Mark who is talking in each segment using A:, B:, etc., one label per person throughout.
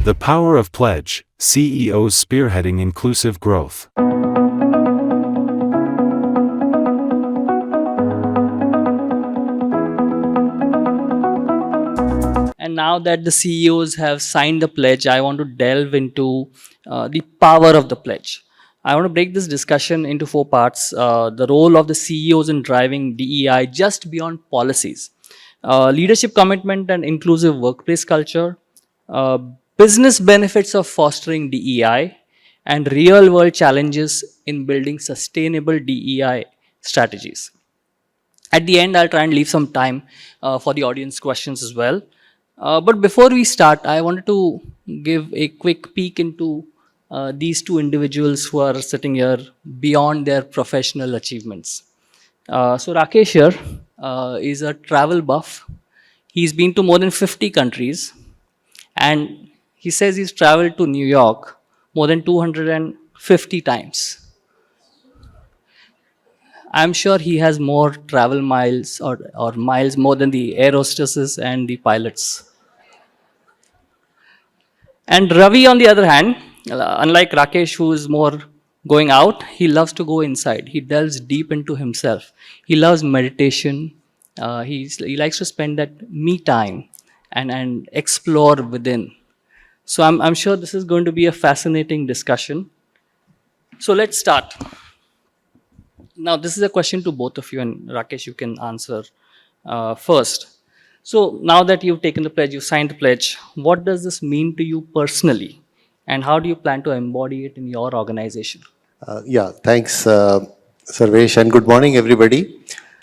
A: The Power of Pledge, CEOs Spearheading Inclusive Growth.
B: And now that the CEOs have signed the pledge, I want to delve into the power of the pledge. I want to break this discussion into four parts. The role of the CEOs in driving DEI just beyond policies. Leadership commitment and inclusive workplace culture. uh, Business benefits of fostering DEI. And real world challenges in building sustainable DEI strategies. At the end, I'll try and leave some time for the audience questions as well. But before we start, I wanted to give a quick peek into these two individuals who are sitting here beyond their professional achievements. So Rakesh here is a travel buff. He's been to more than 50 countries, and he says he's traveled to New York more than 250 times. I'm sure he has more travel miles or miles more than the air hostesses and the pilots. And Ravi, on the other hand, unlike Rakesh, who is more going out, he loves to go inside. He delves deep into himself. He loves meditation. He likes to spend that me time and explore within. So I'm sure this is going to be a fascinating discussion. So let's start. Now, this is a question to both of you, and Rakesh, you can answer first. So, now that you've taken the pledge, you've signed the pledge, what does this mean to you personally? And how do you plan to embody it in your organization?
C: Yeah, thanks, Sarvesh, and good morning, everybody.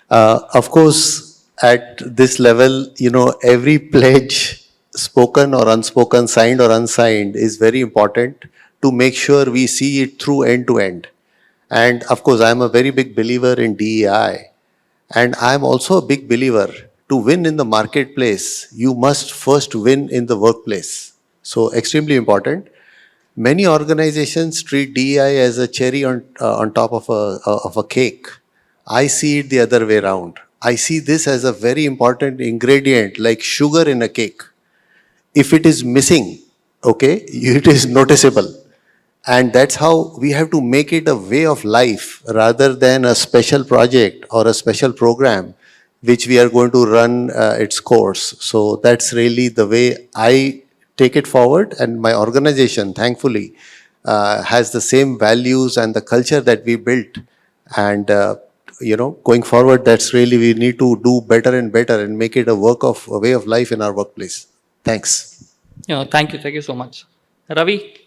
C: Of course, at this level, every pledge, spoken or unspoken, signed or unsigned, is very important to make sure we see it through end to end. And of course, I'm a very big believer in DEI. And I'm also a big believer to win in the marketplace, you must first win in the workplace. So extremely important. Many organizations treat DEI as a cherry on top of a cake. I see it the other way around. I see this as a very important ingredient, like sugar in a cake. If it is missing, okay, it is noticeable. And that's how we have to make it a way of life rather than a special project or a special program which we are going to run its course. So that's really the way I take it forward, and my organization, thankfully, has the same values and the culture that we built. And going forward, that's really, we need to do better and better and make it a way of life in our workplace. Thanks.
B: Thank you so much. Ravi?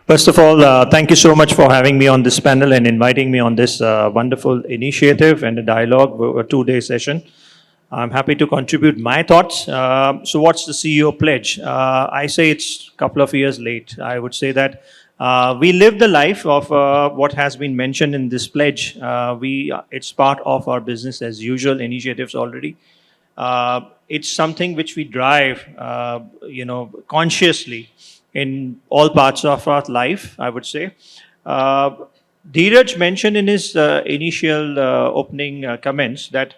D: First of all, thank you so much for having me on this panel and inviting me on this wonderful initiative and a dialogue, a 2-day session. I'm happy to contribute my thoughts. So what's the CEO pledge? I say it's a couple of years late. I would say that we live the life of what has been mentioned in this pledge. It's part of our business as usual initiatives already. It's something which we drive, consciously in all parts of our life, I would say. Dheeraj mentioned in his initial opening comments that,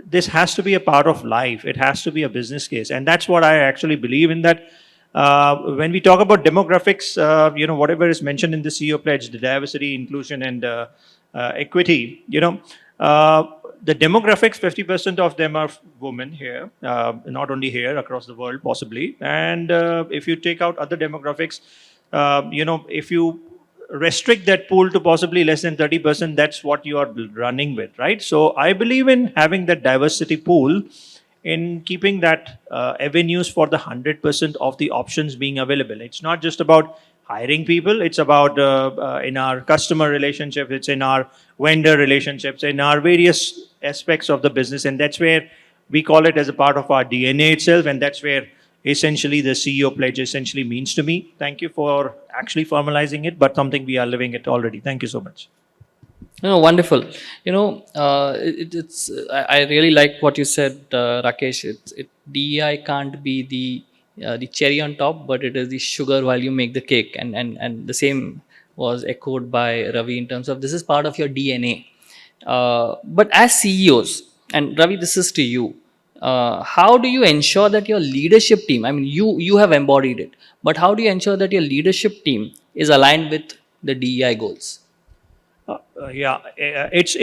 D: this has to be a part of life. It has to be a business case. And that's what I actually believe in, that when we talk about demographics, whatever is mentioned in the CEO pledge, the diversity, inclusion, and equity, the demographics, 50% of them are women here, not only here, across the world, possibly. And if you take out other demographics, if you restrict that pool to possibly less than 30%, that's what you are running with, right? So I believe in having that diversity pool, in keeping that avenues for the 100% of the options being available. It's not just about hiring people, it's about in our customer relationships, it's in our vendor relationships, in our various aspects of the business, and that's where we call it as a part of our DNA itself, and that's where essentially the CEO pledge essentially means to me. Thank you for actually formalizing it, but something we are living it already. Thank you so much.
B: Wonderful. I really like what you said, Rakesh. DEI can't be the cherry on top, but it is the sugar while you make the cake. And the same was echoed by Ravi in terms of this is part of your DNA. But as CEOs, and Ravi, this is to you, how do you ensure that your leadership team, I mean, you have embodied it, but how do you ensure that your leadership team is aligned with the DEI goals?
D: It's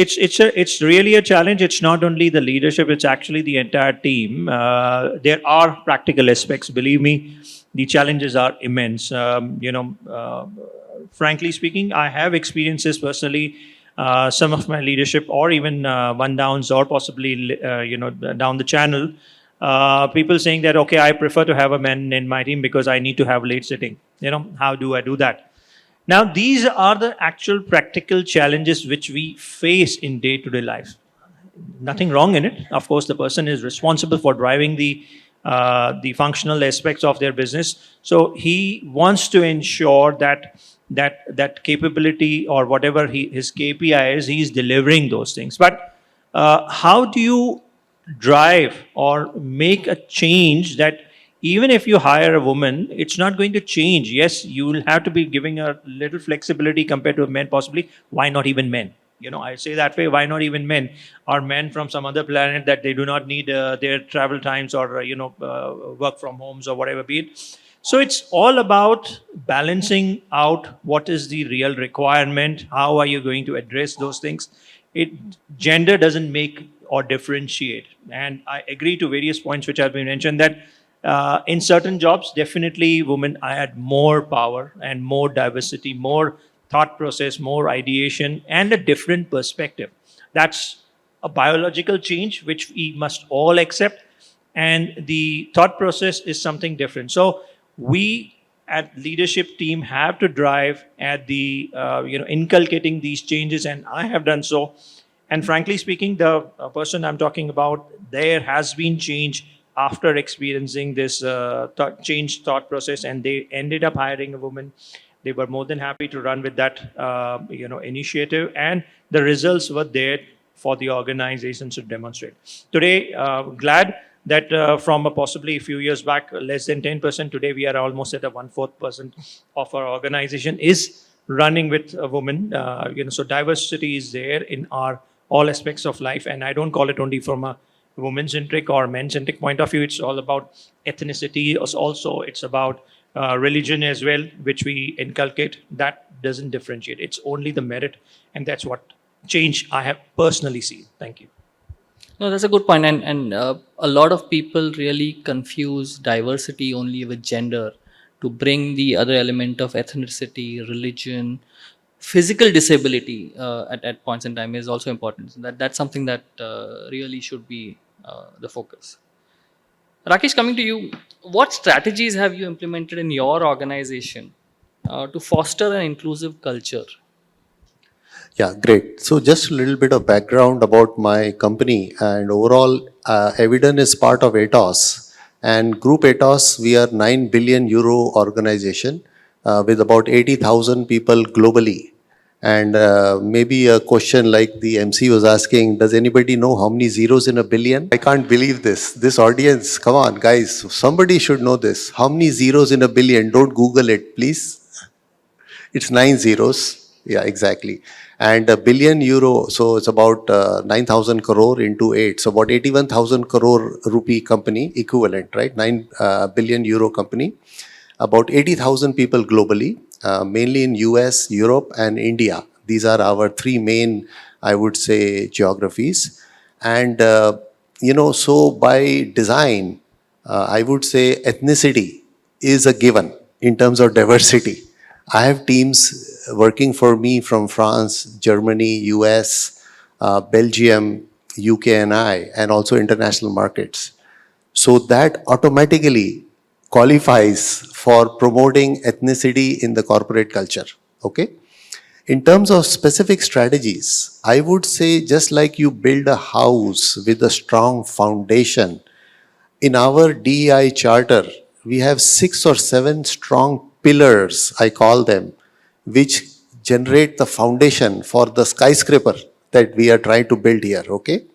D: really a challenge. It's not only the leadership; it's actually the entire team. There are practical aspects. Believe me, the challenges are immense. Frankly speaking, I have experiences personally. Some of my leadership, or even one downs, or possibly down the channel, people saying that okay, I prefer to have a man in my team because I need to have late sitting. How do I do that? Now, these are the actual practical challenges which we face in day-to-day life. Nothing wrong in it. Of course, the person is responsible for driving the functional aspects of their business. So he wants to ensure that capability or whatever his KPI is, he's delivering those things. But how do you drive or make a change that even if you hire a woman, it's not going to change. Yes, you will have to be giving a little flexibility compared to men, possibly. Why not even men? I say that way. Why not even men? Are men from some other planet that they do not need their travel times or work from homes or whatever be it? So it's all about balancing out what is the real requirement. How are you going to address those things? Gender doesn't make or differentiate, and I agree to various points which have been mentioned that. In certain jobs, definitely women add more power and more diversity, more thought process, more ideation, and a different perspective. That's a biological change which we must all accept, and the thought process is something different. So we at leadership team have to drive at the inculcating these changes, and I have done so. And frankly speaking, the person I'm talking about, there has been change after experiencing this changed thought process, and they ended up hiring a woman. They were more than happy to run with that initiative, and the results were there for the organizations to demonstrate. Today, glad that from possibly a few years back, less than 10%, today we are almost at a 1/4% of our organization is running with a woman. So diversity is there in all aspects of life, and I don't call it only from a woman-centric or men-centric point of view. It's all about ethnicity. Also, it's about religion as well, which we inculcate. That doesn't differentiate. It's only the merit, and that's what change I have personally seen. Thank you.
B: No, that's a good point. And a lot of people really confuse diversity only with gender to bring the other element of ethnicity, religion, physical disability at points in time is also important. So that's something that really should be the focus. Rakesh, coming to you, what strategies have you implemented in your organization to foster an inclusive culture?
C: Yeah, great. So just a little bit of background about my company, and overall, Eviden is part of ATOS, and Group ATOS, we are 9 billion euro organization with about 80,000 people globally. And maybe a question like the MC was asking, does anybody know how many zeros in a billion? I can't believe this. This audience, come on, guys, somebody should know this. How many zeros in a billion? Don't Google it, please. It's 9 zeros. Yeah, exactly. And a billion euro, so it's about 9,000 crore into 8. So about 81,000 crore rupee company equivalent, right? 9 billion euro company. About 80,000 people globally, mainly in US, Europe, and India. These are our three main, I would say, geographies. And, so by design, I would say ethnicity is a given in terms of diversity. I have teams working for me from France, Germany, US, Belgium, UK, and also international markets. So that automatically qualifies for promoting ethnicity in the corporate culture. Okay. In terms of specific strategies, I would say just like you build a house with a strong foundation, in our DEI charter, we have 6 or 7 strong pillars, I call them, which generate the foundation for the skyscraper that we are trying to build here, okay?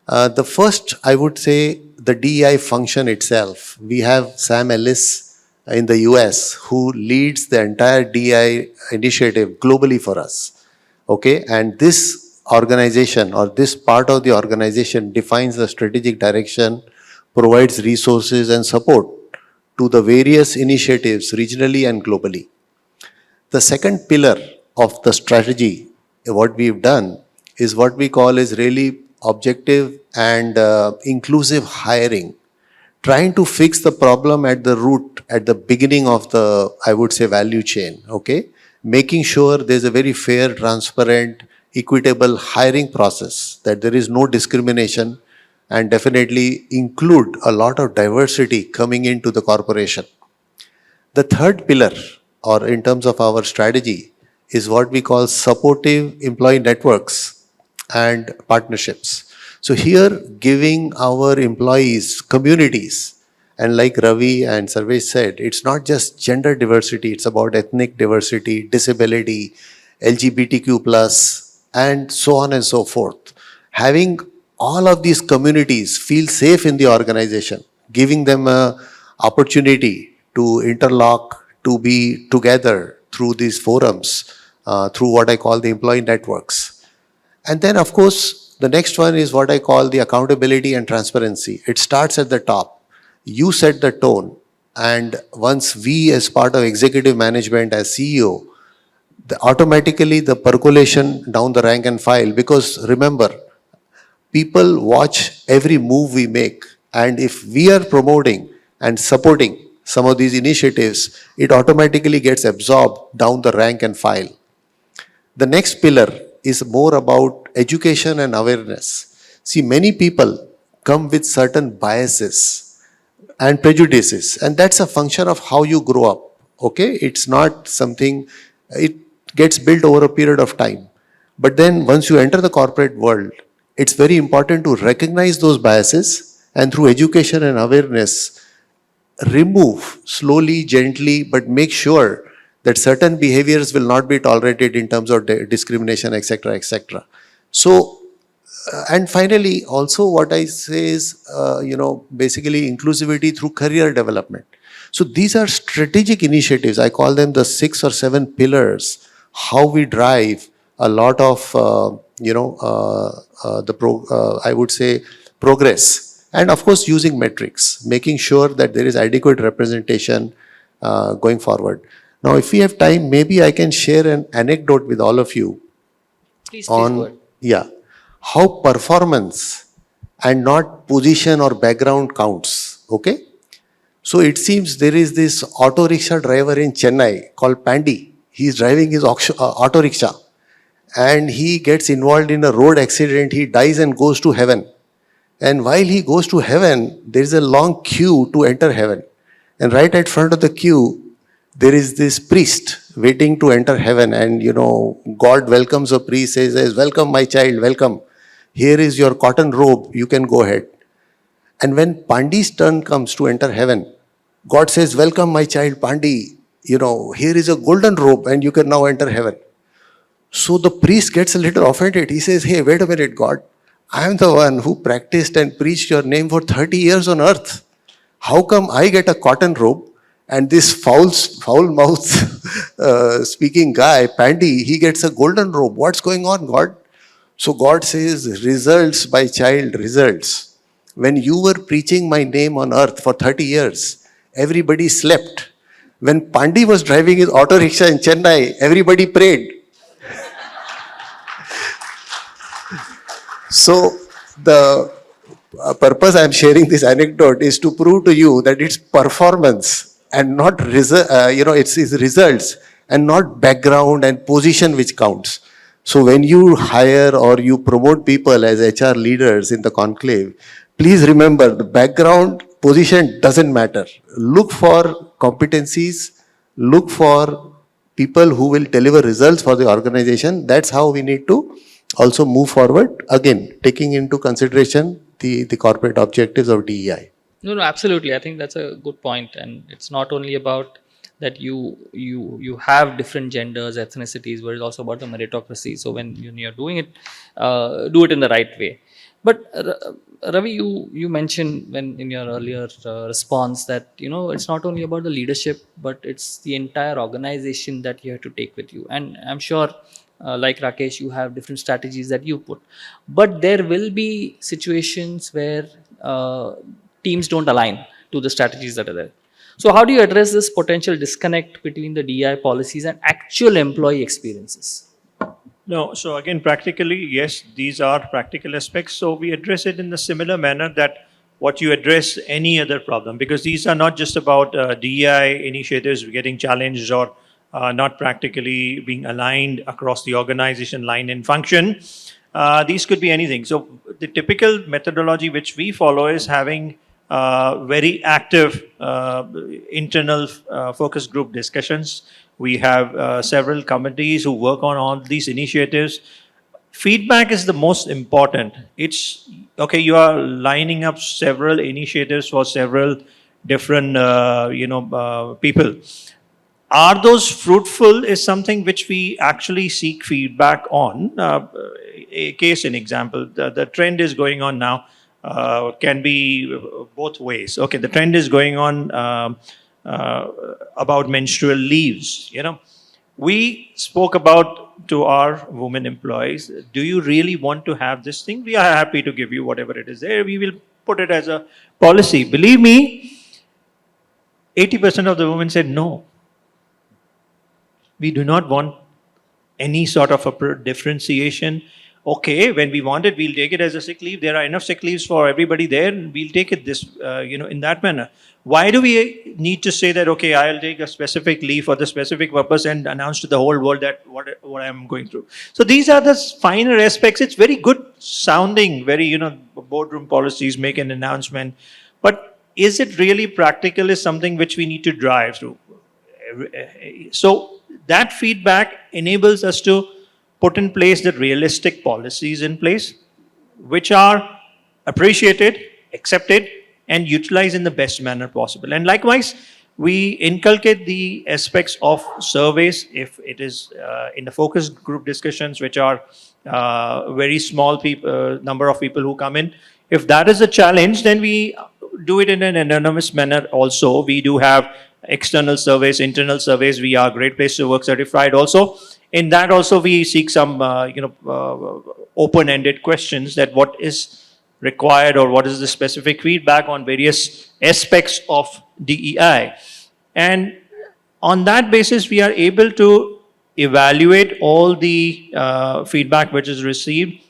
C: The first, I would say, the DEI function itself. We have Sam Ellis in the US who leads the entire DEI initiative globally for us, okay? And this organization or this part of the organization defines the strategic direction, provides resources and support to the various initiatives regionally and globally. The second pillar of the strategy, what we've done, is what we call is really objective and inclusive hiring, trying to fix the problem at the root, at the beginning of the, I would say, value chain, okay? Making sure there's a very fair, transparent, equitable hiring process, that there is no discrimination, and definitely include a lot of diversity coming into the corporation. The third pillar, or in terms of our strategy, is what we call supportive employee networks and partnerships. So here, giving our employees communities, and like Ravi and Sarvesh said, it's not just gender diversity, it's about ethnic diversity, disability, LGBTQ+, and so on and so forth. Having all of these communities feel safe in the organization, giving them an opportunity to interlock, to be together through these forums, through what I call the employee networks. And then, of course, the next one is what I call the accountability and transparency. It starts at the top. You set the tone. And once we, as part of executive management, as CEO, automatically the percolation down the rank and file, because remember, people watch every move we make. And if we are promoting and supporting some of these initiatives, it automatically gets absorbed down the rank and file. The next pillar is more about education and awareness. See, many people come with certain biases and prejudices, and that's a function of how you grow up, okay? It's not something, it gets built over a period of time. But then once you enter the corporate world, it's very important to recognize those biases, and through education and awareness, remove slowly, gently, but make sure that certain behaviors will not be tolerated in terms of discrimination, etc., etc. So, and finally, also what I say is, basically inclusivity through career development. So these are strategic initiatives. I call them the 6 or 7 pillars, how we drive a lot of, I would say, progress. And of course, using metrics, making sure that there is adequate representation going forward. Now, if we have time, maybe I can share an anecdote with all of you
B: Please
C: on,
B: go ahead.
C: how performance and not position or background counts, okay? So it seems there is this auto rickshaw driver in Chennai called Pandy. He's driving his auto rickshaw and he gets involved in a road accident. He dies and goes to heaven. And while he goes to heaven, there is a long queue to enter heaven. And right at front of the queue, there is this priest waiting to enter heaven. And, God welcomes a priest, says, welcome my child, welcome. Here is your cotton robe, you can go ahead. And when Pandi's turn comes to enter heaven, God says, welcome my child Pandi, here is a golden robe and you can now enter heaven. So the priest gets a little offended. He says, hey, wait a minute, God. I am the one who practiced and preached your name for 30 years on earth. How come I get a cotton robe and this foul-mouthed speaking guy, Pandy, he gets a golden robe? What's going on, God? So God says, results, my child, results. When you were preaching my name on earth for 30 years, everybody slept. When Pandy was driving his auto rickshaw in Chennai, everybody prayed. So the purpose I am sharing this anecdote is to prove to you that it's performance and not it's results and not background and position which counts. So when you hire or you promote people as HR leaders in the conclave, please remember the background position doesn't matter. Look for competencies, look for people who will deliver results for the organization. That's how we need to also move forward, again, taking into consideration the corporate objectives of DEI.
B: No, absolutely. I think that's a good point. And it's not only about that you have different genders, ethnicities, but it's also about the meritocracy. So when you're doing it, do it in the right way. But Ravi, you mentioned when in your earlier response that it's not only about the leadership, but it's the entire organization that you have to take with you. And I'm sure, like Rakesh, you have different strategies that you put, but there will be situations where teams don't align to the strategies that are there. So how do you address this potential disconnect between the DI policies and actual employee experiences?
D: No, so again, practically, yes, these are practical aspects. So we address it in the similar manner that what you address any other problem, because these are not just about DEI initiatives getting challenged or not practically being aligned across the organization line and function. These could be anything. So the typical methodology which we follow is having very active internal focus group discussions. We have several committees who work on all these initiatives. Feedback is the most important. It's okay. You are lining up several initiatives for several different, people. Are those fruitful is something which we actually seek feedback on. A case in example, the trend is going on now. Can be both ways. Okay, the trend is going on about menstrual leaves. We spoke about to our women employees, do you really want to have this thing? We are happy to give you whatever it is there. We will put it as a policy. Believe me, 80% of the women said no. We do not want any sort of a differentiation. Okay, when we want it, we'll take it as a sick leave. There are enough sick leaves for everybody there, and we'll take it this, in that manner. Why do we need to say that, okay, I'll take a specific leave for the specific purpose and announce to the whole world that what I'm going through? So these are the finer aspects. It's very good sounding, very, boardroom policies make an announcement. But is it really practical is something which we need to drive through. So that feedback enables us to put in place the realistic policies in place, which are appreciated, accepted, and utilized in the best manner possible. And likewise, we inculcate the aspects of surveys, if it is in the focus group discussions, which are very small number of people who come in. If that is a challenge, then we do it in an anonymous manner also. We do have external surveys, internal surveys. We are Great Place to Work certified also. In that also we seek some open-ended questions that what is required or what is the specific feedback on various aspects of DEI. And on that basis we are able to evaluate all the feedback which is received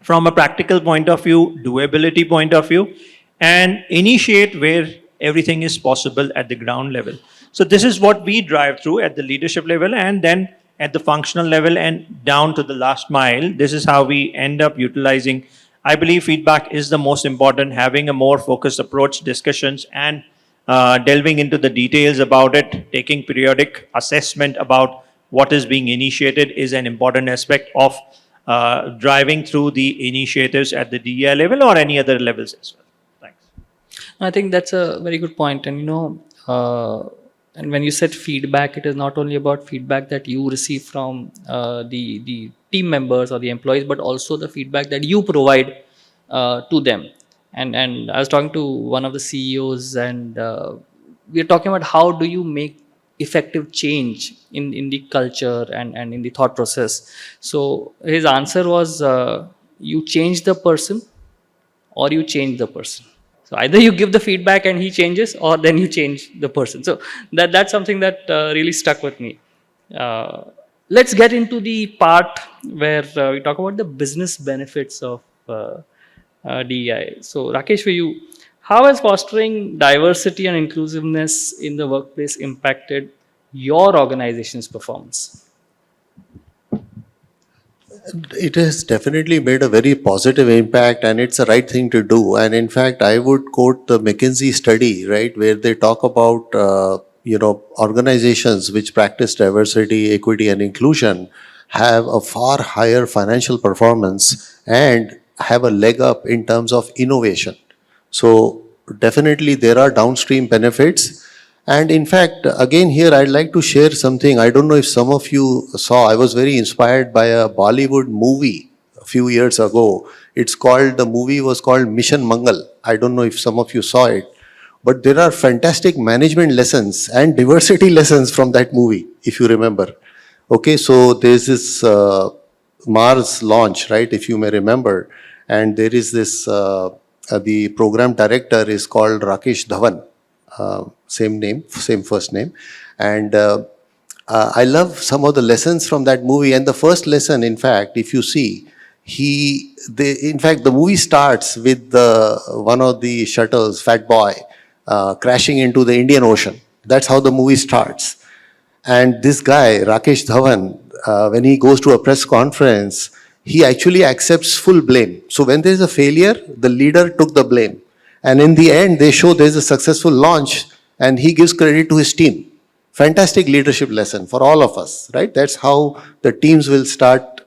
D: from a practical point of view, doability point of view, and initiate where everything is possible at the ground level. So this is what we drive through at the leadership level, and then at the functional level and down to the last mile. This is how we end up utilizing. I believe feedback is the most important, having a more focused approach, discussions, and delving into the details about it, taking periodic assessment about what is being initiated is an important aspect of driving through the initiatives at the DEI level or any other levels as well. Thanks.
B: I think that's a very good point. And and when you said feedback, it is not only about feedback that you receive from the team members or the employees, but also the feedback that you provide to them. And I was talking to one of the CEOs, and we are talking about how do you make effective change in the culture and in the thought process. So his answer was, you change the person or you change the person. So either you give the feedback and he changes, or then you change the person. So that's something that really stuck with me. Let's get into the part where we talk about the business benefits of DEI. So Rakesh, for you, how has fostering diversity and inclusiveness in the workplace impacted your organization's performance?
C: It has definitely made a very positive impact, and it's the right thing to do. And in fact, I would quote the McKinsey study, right, where they talk about, organizations which practice diversity, equity, and inclusion have a far higher financial performance and have a leg up in terms of innovation. So definitely there are downstream benefits. And in fact, again here I'd like to share something. I don't know if some of you saw, I was very inspired by a Bollywood movie a few years ago. The movie was called Mission Mangal. I don't know if some of you saw it, but there are fantastic management lessons and diversity lessons from that movie, if you remember. Okay, so there's this Mars launch, right, if you may remember, and there is this, the program director is called Rakesh Dhawan, same name, same first name, and I love some of the lessons from that movie. And the first lesson, in fact, if you see, in fact, the movie starts with one of the shuttles, Fat Boy, crashing into the Indian Ocean. That's how the movie starts. And this guy, Rakesh Dhawan, when he goes to a press conference, he actually accepts full blame. So when there's a failure, the leader took the blame. And in the end, they show there's a successful launch, and he gives credit to his team. Fantastic leadership lesson for all of us, right? That's how the teams will start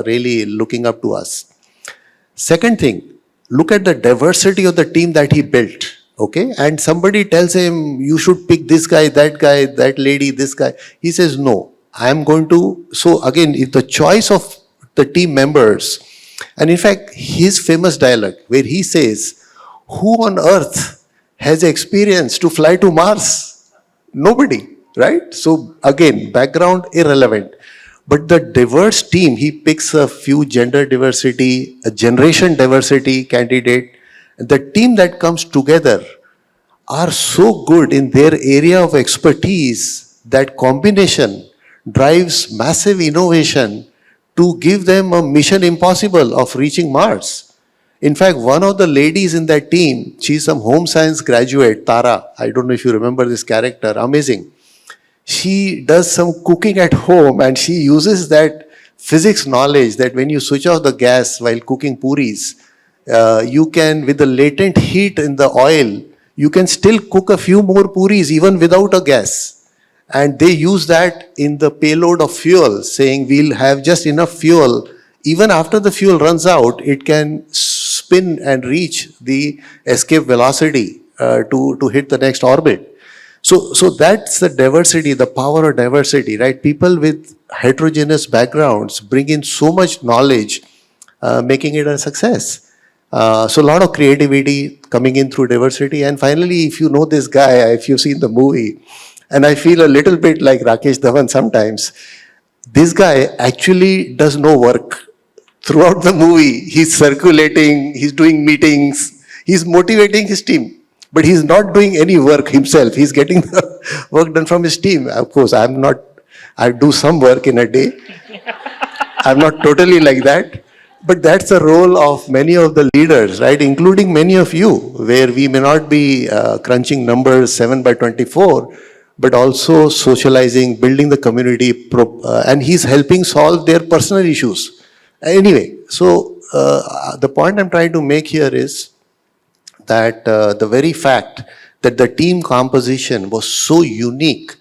C: really looking up to us. Second thing, look at the diversity of the team that he built, okay? And somebody tells him, you should pick this guy, that lady, this guy. He says, no, I am going to. So again, if the choice of the team members, and in fact, his famous dialogue where he says, who on earth has experience to fly to Mars? Nobody. Right? So again, background irrelevant. But the diverse team, he picks a few gender diversity, a generation diversity candidate. The team that comes together are so good in their area of expertise that combination drives massive innovation to give them a mission impossible of reaching Mars. In fact, one of the ladies in that team, she's some home science graduate, Tara. I don't know if you remember this character, amazing. She does some cooking at home, and she uses that physics knowledge that when you switch off the gas while cooking puris, you can, with the latent heat in the oil, you can still cook a few more puris even without a gas. And they use that in the payload of fuel, saying we'll have just enough fuel. Even after the fuel runs out, it can spin and reach the escape velocity to hit the next orbit. So that's the diversity, the power of diversity, right? People with heterogeneous backgrounds bring in so much knowledge, making it a success. So a lot of creativity coming in through diversity. And finally, if you know this guy, if you've seen the movie, and I feel a little bit like Rakesh Dhawan sometimes, this guy actually does no work. Throughout the movie, he's circulating, he's doing meetings, he's motivating his team. But he's not doing any work himself. He's getting the work done from his team. Of course, I do some work in a day. I'm not totally like that. But that's the role of many of the leaders, right? Including many of you, where we may not be crunching numbers 7 by 24, but also socializing, building the community, and he's helping solve their personal issues. Anyway, so the point I'm trying to make here is that the very fact that the team composition was so unique,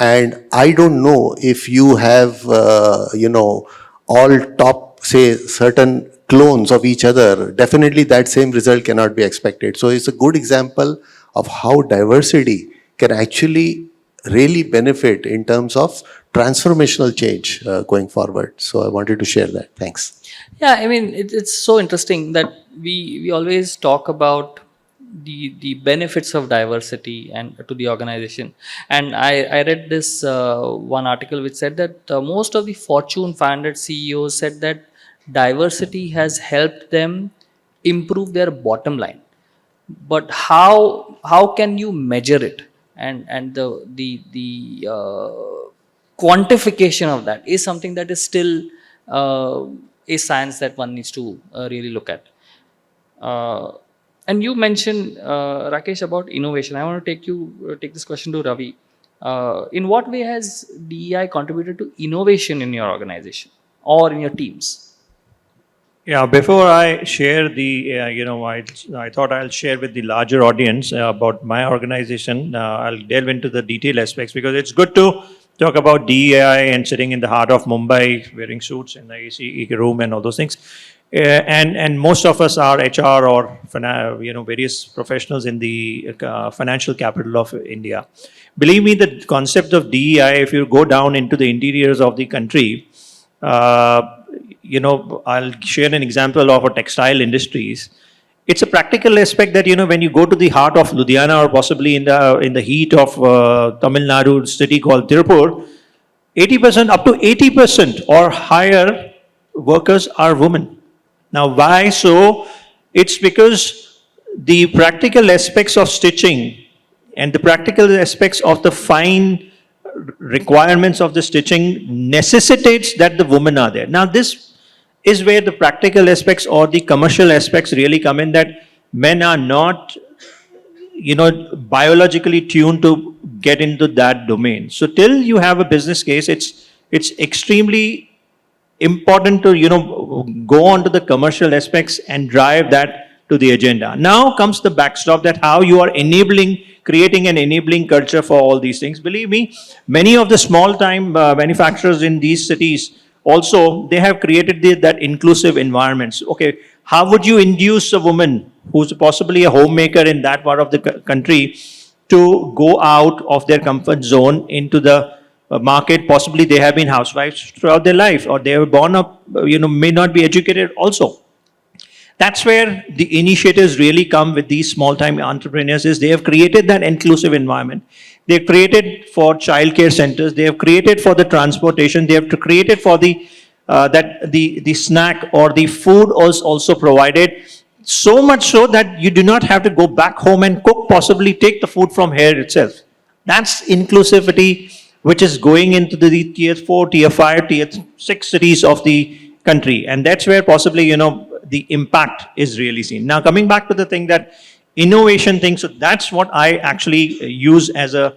C: and I don't know if you have, all top, say, certain clones of each other, definitely that same result cannot be expected. So it's a good example of how diversity can actually really benefit in terms of transformational change going forward. So I wanted to share that. Thanks.
B: Yeah, I mean, it's so interesting that we always talk about the benefits of diversity and to the organization. And I read this one article which said that most of the Fortune 500 CEOs said that diversity has helped them improve their bottom line. But how can you measure it? And the quantification of that is something that is still a science that one needs to really look at. And you mentioned, Rakesh, about innovation. I want to take this question to Ravi. In what way has DEI contributed to innovation in your organization or in your teams?
D: Yeah, before I share the, I thought I'll share with the larger audience about my organization. I'll delve into the detailed aspects because it's good to talk about DEI and sitting in the heart of Mumbai, wearing suits in the AC room and all those things. And most of us are HR or various professionals in the financial capital of India. Believe me, the concept of DEI, if you go down into the interiors of the country, I'll share an example of a textile industries. It's a practical aspect that, when you go to the heart of Ludhiana or possibly in the heat of Tamil Nadu city called Tirupur, 80%, up to 80% or higher workers are women. Now, why so? It's because the practical aspects of stitching and the practical aspects of the fine requirements of the stitching necessitates that the women are there. Now, this is where the practical aspects or the commercial aspects really come in, that men are not biologically tuned to get into that domain. So till you have a business case, it's extremely important to go on to the commercial aspects and drive that to the agenda. Now comes the backstop, that how you are creating an enabling culture for all these things. Believe me, many of the small time manufacturers in these cities also, they have created that inclusive environments. Okay, how would you induce a woman who's possibly a homemaker in that part of the country to go out of their comfort zone into the market? Possibly they have been housewives throughout their life, or they were born up, may not be educated also. That's where the initiatives really come with these small-time entrepreneurs, is they have created that inclusive environment. They've created for childcare centers, they have created for the transportation, they have created for the snack or the food was also provided, so much so that you do not have to go back home and cook, possibly take the food from here itself. That's inclusivity, which is going into the tier 4, tier 5, tier 6 cities of the country. And that's where possibly, the impact is really seen. Now, coming back to the thing that innovation thing, so that's what I actually use as a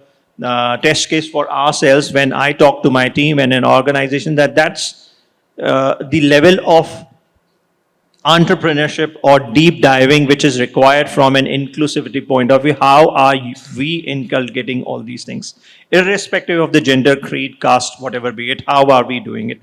D: test case for ourselves when I talk to my team and an organization, that's the level of entrepreneurship or deep diving which is required from an inclusivity point of view. How are we inculcating all these things, irrespective of the gender, creed, caste, whatever be it? How are we doing it?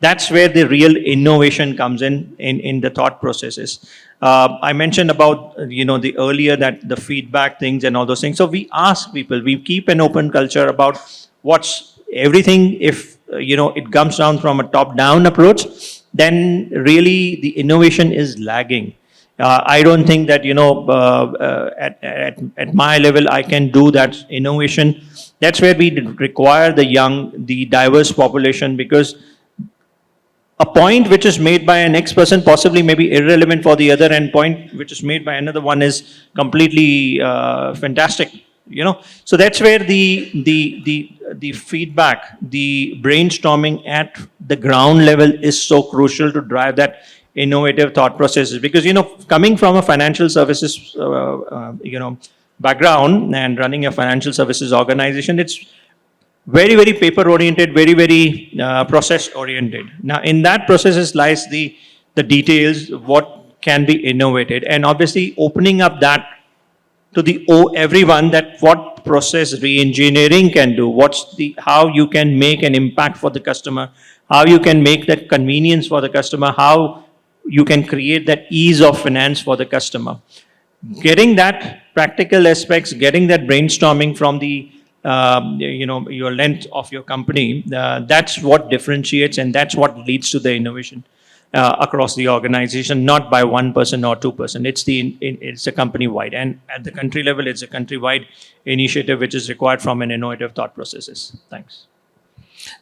D: That's where the real innovation comes in the thought processes. I mentioned about the earlier that the feedback things and all those things. So we ask people, we keep an open culture about what's everything. If it comes down from a top-down approach, then really the innovation is lagging. I don't think that at my level I can do that innovation. That's where we require the diverse population, because a point which is made by an X person possibly may be irrelevant for the other, and point which is made by another one is completely fantastic. So that's where the feedback, the brainstorming at the ground level is so crucial to drive that innovative thought processes. Because coming from a financial services background and running a financial services organization, it's very, very paper oriented, very, very process oriented. Now, in that processes lies the details, what can be innovated, and obviously opening up that to everyone, that what process re-engineering can do, how you can make an impact for the customer, how you can make that convenience for the customer, how you can create that ease of finance for the customer. Getting that practical aspects, getting that brainstorming from the your length of your company, that's what differentiates, and that's what leads to the innovation across the organization, not by 1% or 2%. It's a company wide, and at the country level, it's a country wide initiative which is required from an innovative thought processes. Thanks.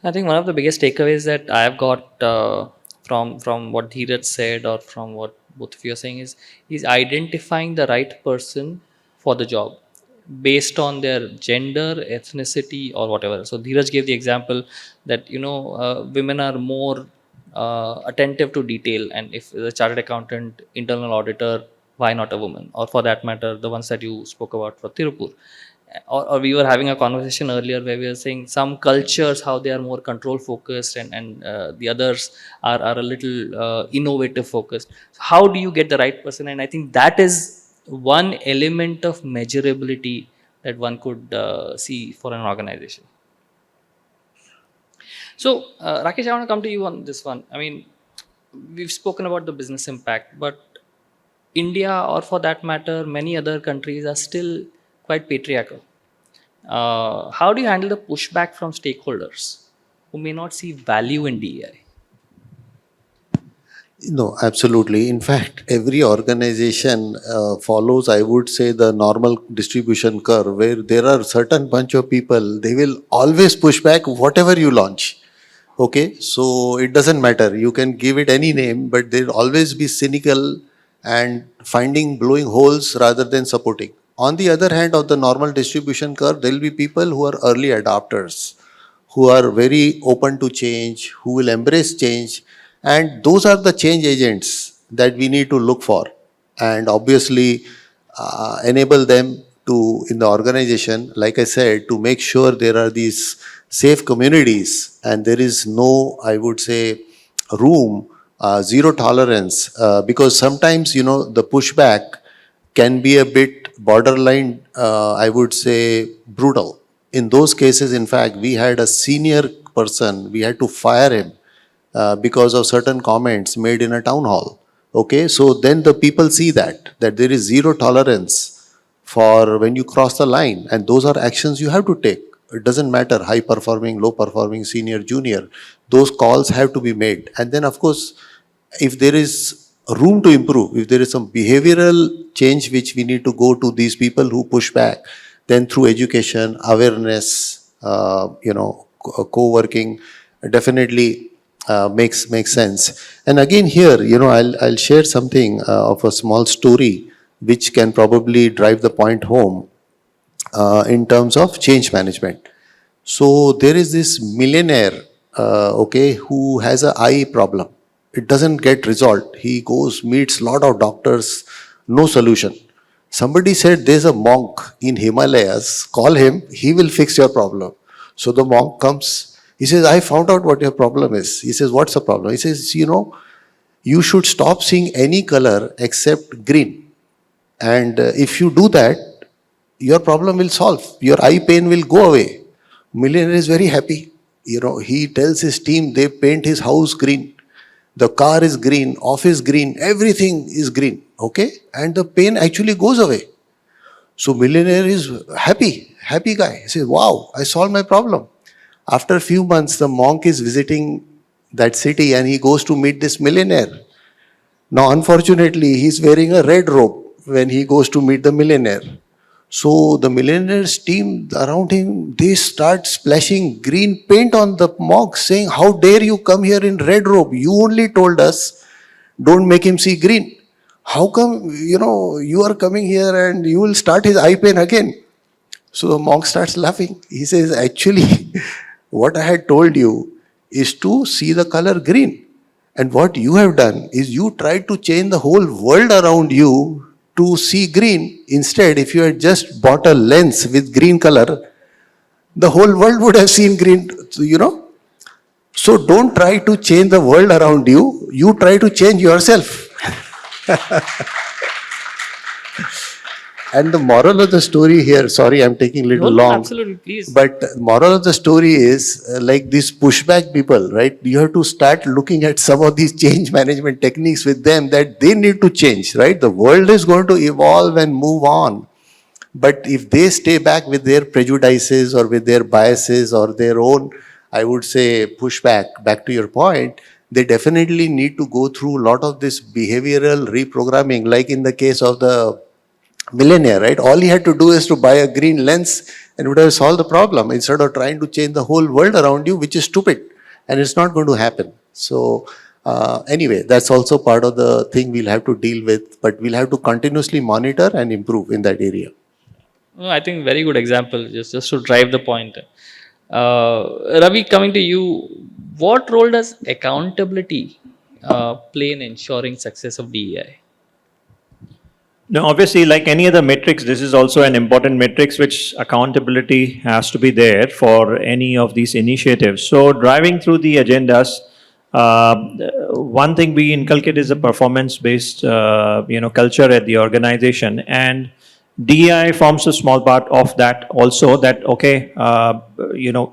B: I think one of the biggest takeaways that I have got from what Dheeraj said, or from what both of you are saying, is identifying the right person for the job based on their gender, ethnicity, or whatever. So Dheeraj gave the example that women are more attentive to detail, and if the chartered accountant, internal auditor, why not a woman? Or for that matter, the ones that you spoke about for Tirupur. Or we were having a conversation earlier where we were saying some cultures, how they are more control focused, and the others are a little innovative focused. So how do you get the right person? And I think that is one element of measurability that one could see for an organization. So Rakesh, I want to come to you on this one. I mean, we've spoken about the business impact, but India, or for that matter, many other countries are still quite patriarchal. How do you handle the pushback from stakeholders who may not see value in DEI?
C: No, absolutely. In fact, every organization follows, I would say, the normal distribution curve where there are certain bunch of people, they will always push back whatever you launch. Okay, so it doesn't matter. You can give it any name, but they'll always be cynical and finding blowing holes rather than supporting. On the other hand, of the normal distribution curve, there will be people who are early adopters, who are very open to change, who will embrace change, and those are the change agents that we need to look for, and obviously enable them to in the organization, like I said, to make sure there are these safe communities and there is no, I would say, room, zero tolerance, because sometimes the pushback can be a bit borderline, I would say, brutal. In those cases, in fact, we had a senior person, we had to fire him because of certain comments made in a town hall. Okay, so then the people see that there is zero tolerance for when you cross the line, and those are actions you have to take. It doesn't matter high performing, low performing, senior, junior. Those calls have to be made, and then of course, if there is room to improve, if there is some behavioral change which we need to go to these people who push back, then through education, awareness, co-working, definitely makes sense. And again here, I'll share something of a small story which can probably drive the point home in terms of change management. So there is this millionaire, okay, who has a eye problem. It doesn't get resolved. He goes, meets lot of doctors, no solution. Somebody said there's a monk in Himalayas, call him, he will fix your problem. So the monk comes, he says, I found out what your problem is. He says, what's the problem? He says, you should stop seeing any color except green. And if you do that, your problem will solve. Your eye pain will go away. Millionaire is very happy. He tells his team, they paint his house green. The car is green, office green, everything is green. Okay? And the pain actually goes away. So millionaire is happy guy. He says, wow, I solved my problem. After a few months, the monk is visiting that city and he goes to meet this millionaire. Now, unfortunately, he's wearing a red robe when he goes to meet the millionaire. So the millionaire's team around him, they start splashing green paint on the monk, saying, how dare you come here in red robe? You only told us, don't make him see green. How come, you are coming here and you will start his eye pain again? So the monk starts laughing. He says, actually, what I had told you is to see the color green. And what you have done is you tried to change the whole world around you to see green. Instead, if you had just bought a lens with green color, the whole world would have seen green, So don't try to change the world around you. You try to change yourself. And the moral of the story here, sorry, I'm taking a little long.
B: Absolutely, please.
C: But moral of the story is like these pushback people, right? You have to start looking at some of these change management techniques with them that they need to change, right? The world is going to evolve and move on. But if they stay back with their prejudices or with their biases or their own, I would say, pushback, back to your point, they definitely need to go through a lot of this behavioral reprogramming, like in the case of the millionaire, right? All he had to do is to buy a green lens and would have solved the problem instead of trying to change the whole world around you, which is stupid and it's not going to happen. So anyway, that's also part of the thing we'll have to deal with, but we'll have to continuously monitor and improve in that area.
B: I think very good example, just to drive the point. Ravi, coming to you, what role does accountability play in ensuring success of DEI?
D: No, obviously, like any other metrics, this is also an important metrics which accountability has to be there for any of these initiatives. So driving through the agendas, one thing we inculcate is a performance-based, culture at the organization, and DEI forms a small part of that also. That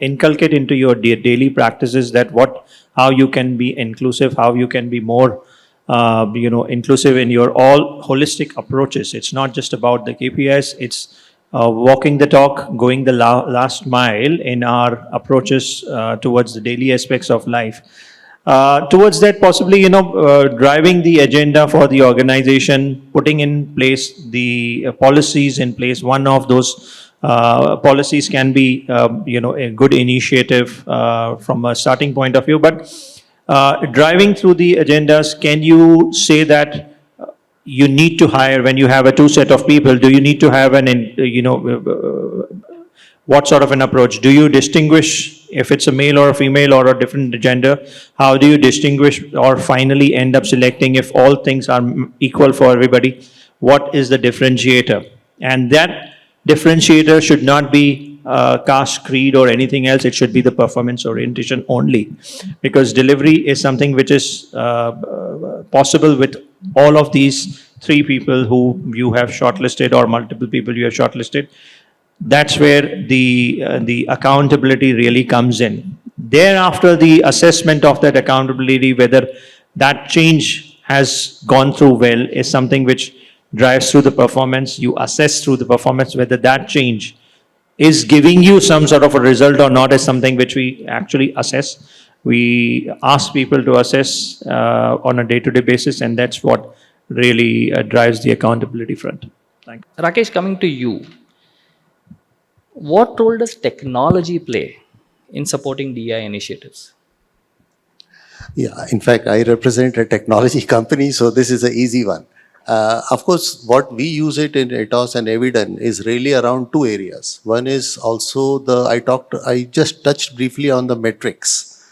D: inculcate into your daily practices that how you can be inclusive, how you can be more inclusive in your all holistic approaches. It's not just about the KPIs, it's walking the talk, going the last mile in our approaches towards the daily aspects of life. Towards that, possibly, driving the agenda for the organization, putting in place the policies in place. One of those policies can be, a good initiative from a starting point of view. But driving through the agendas, can you say that you need to hire, when you have a two set of people, do you need to have what sort of an approach? Do you distinguish if it's a male or a female or a different gender? How do you distinguish or finally end up selecting if all things are equal for everybody? What is the differentiator? And that differentiator should not be caste, creed, or anything else. It should be the performance orientation only, because delivery is something which is possible with all of these three people who you have shortlisted, or multiple people you have shortlisted. That's where the accountability really comes in. Thereafter, the assessment of that accountability, whether that change has gone through well, is something which drives through the performance. You assess through the performance whether that change is giving you some sort of a result or not, is something which we actually assess. We ask people to assess on a day-to-day basis, and that's what really drives the accountability front. Thank you.
B: Rakesh, coming to you, what role does technology play in supporting DEI initiatives?
C: Yeah, in fact, I represent a technology company, so this is an easy one. Of course, what we use it in Ethos and Eviden is really around two areas. One is also I just touched briefly on the metrics.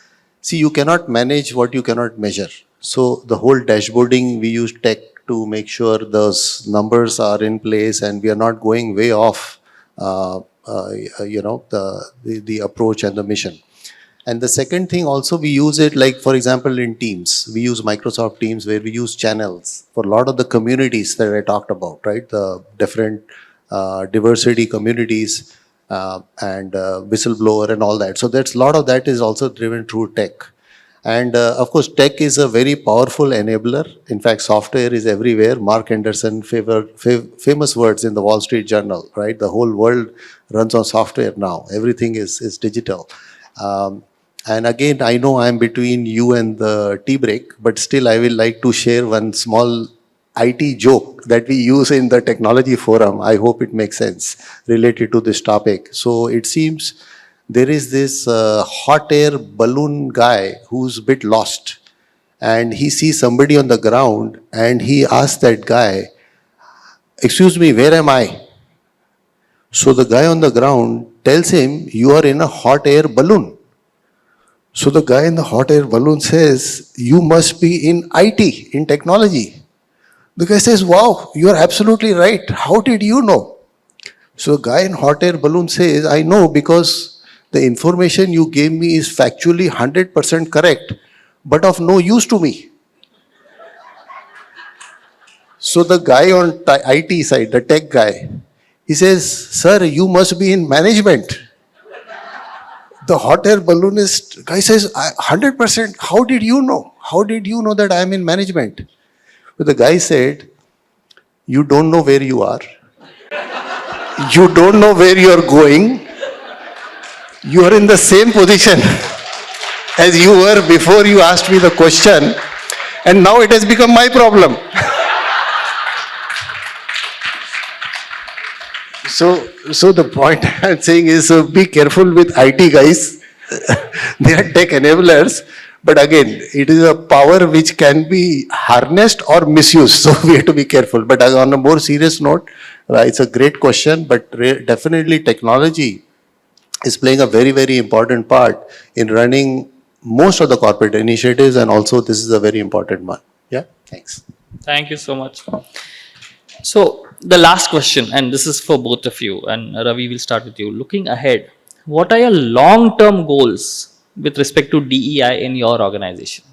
C: See, you cannot manage what you cannot measure. So the whole dashboarding, we use tech to make sure those numbers are in place and we are not going way off, the approach and the mission. And the second thing also, we use it, like, for example, in Teams. We use Microsoft Teams, where we use channels for a lot of the communities that I talked about, right? The different diversity communities and whistleblower and all that. So that's a lot of that is also driven through tech. And of course, tech is a very powerful enabler. In fact, software is everywhere. Mark Anderson, famous words in the Wall Street Journal, right? The whole world runs on software now. Everything is digital. And again, I know I'm between you and the tea break, but still I will like to share one small IT joke that we use in the technology forum. I hope it makes sense related to this topic. So it seems there is this hot air balloon guy who's a bit lost, and he sees somebody on the ground and he asks that guy, "Excuse me, where am I?" So the guy on the ground tells him, "You are in a hot air balloon." So the guy in the hot air balloon says, "You must be in IT, in technology." The guy says, "Wow, you are absolutely right. How did you know?" So the guy in hot air balloon says, "I know because the information you gave me is factually 100% correct, but of no use to me." So the guy on IT side, the tech guy, he says, "Sir, you must be in management." The hot air balloonist guy says, 100%, how did you know? How did you know that I am in management? But the guy said, "You don't know where you are. You don't know where you are going. You are in the same position as you were before you asked me the question, and now it has become my problem." So the point I'm saying is, be careful with IT guys. They are tech enablers, but again, it is a power which can be harnessed or misused. So we have to be careful. But on a more serious note, it's a great question, but definitely technology is playing a very, very important part in running most of the corporate initiatives, and also this is a very important one. Yeah, thanks.
B: Thank you so much. So the last question, and this is for both of you, and Ravi, will start with you. Looking ahead, what are your long-term goals with respect to DEI in your organization?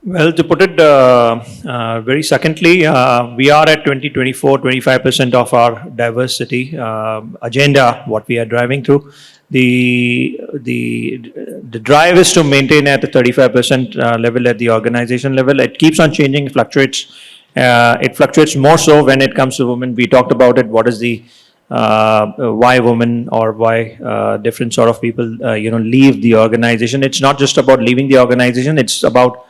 D: Well, to put it very succinctly, we are at 2024, 25% of our diversity agenda, what we are driving through. The drive is to maintain at the 35% level at the organization level. It keeps on changing, it fluctuates. It fluctuates more so when it comes to women. We talked about it. What is the why women or why different sort of people, leave the organization. It's not just about leaving the organization. It's about,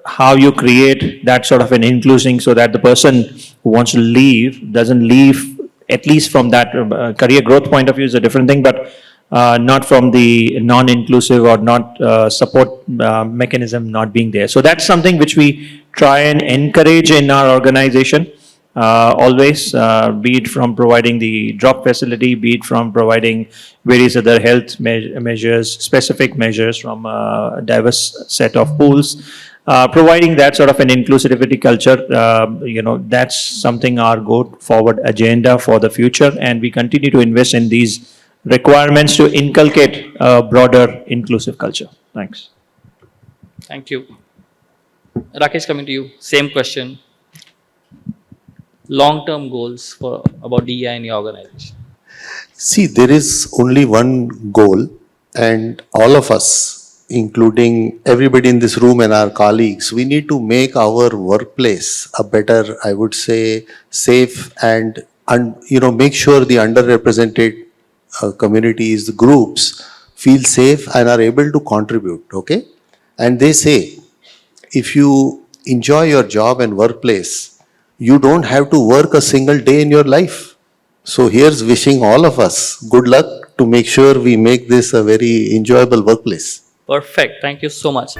D: how you create that sort of an inclusion so that the person who wants to leave doesn't leave, at least from that career growth point of view is a different thing, but not from the non-inclusive or not support mechanism not being there. So that's something which we try and encourage in our organization. Always, be it from providing the drop facility, be it from providing various other health measures, specific measures from a diverse set of pools, providing that sort of an inclusivity culture. That's something our go forward agenda for the future, and we continue to invest in these requirements to inculcate a broader inclusive culture. Thanks.
B: Thank you. Rakesh, coming to you, same question. Long-term goals for about DEI in your organization.
C: See, there is only one goal, and all of us, including everybody in this room and our colleagues, we need to make our workplace a better, I would say, safe and make sure the underrepresented communities, the groups feel safe and are able to contribute, okay? And they say, if you enjoy your job and workplace, you don't have to work a single day in your life. So here's wishing all of us good luck to make sure we make this a very enjoyable workplace.
B: Perfect. Thank you so much.